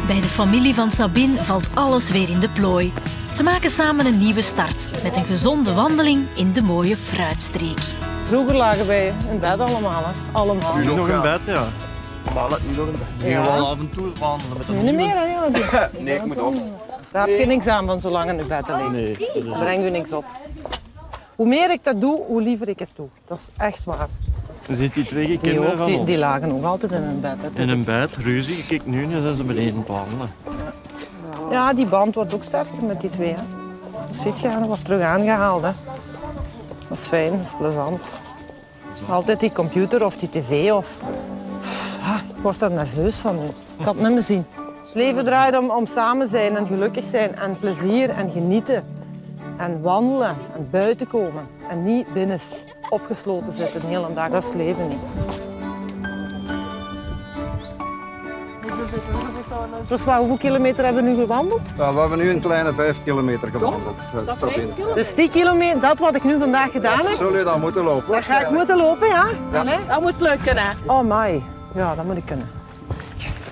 Bij de familie van Sabine valt alles weer in de plooi. Ze maken samen een nieuwe start met een gezonde wandeling in de mooie fruitstreek. Vroeger lagen wij in bed allemaal, hè. Allemaal. Nu nog in bed, ja. Maar nu nog in bed. Nu wel af en toe wandelen met Nu niet meer, hè? Ja. Nee, ik moet op. Daar heb je niks aan van zo lang in bed te liggen. Nee. Daar brengt u niks op. Hoe meer ik dat doe, hoe liever ik het doe. Dat is echt waar. Je ziet die twee Die, kinderen ook, van ons. die lagen nog altijd in een bed. Hè. In een bed, ruzie. Kijk, nu zijn ze beneden wandelen. Ja, die band wordt ook sterker met die twee. Hè. Dat ziet je, dat wordt terug aangehaald. Hè. Dat is fijn, dat is plezant. Altijd die computer of die tv of... ik word er nerveus van nu. Ik kan het niet meer zien. Het leven draait om samen zijn en gelukkig zijn en plezier en genieten. En wandelen en buiten komen. En niet binnen opgesloten zitten de hele dag. Dat is het leven niet. Joshua, hoeveel kilometer hebben we nu gewandeld? Ja, we hebben nu een kleine 5 kilometer gewandeld. Dus 10 kilometer, dat wat ik nu vandaag gedaan heb, Zul je dan moeten lopen? daar ga ik moeten lopen, ja? Allee? Dat moet lukken, hè. Oh my, ja, dat moet ik kunnen. Yes!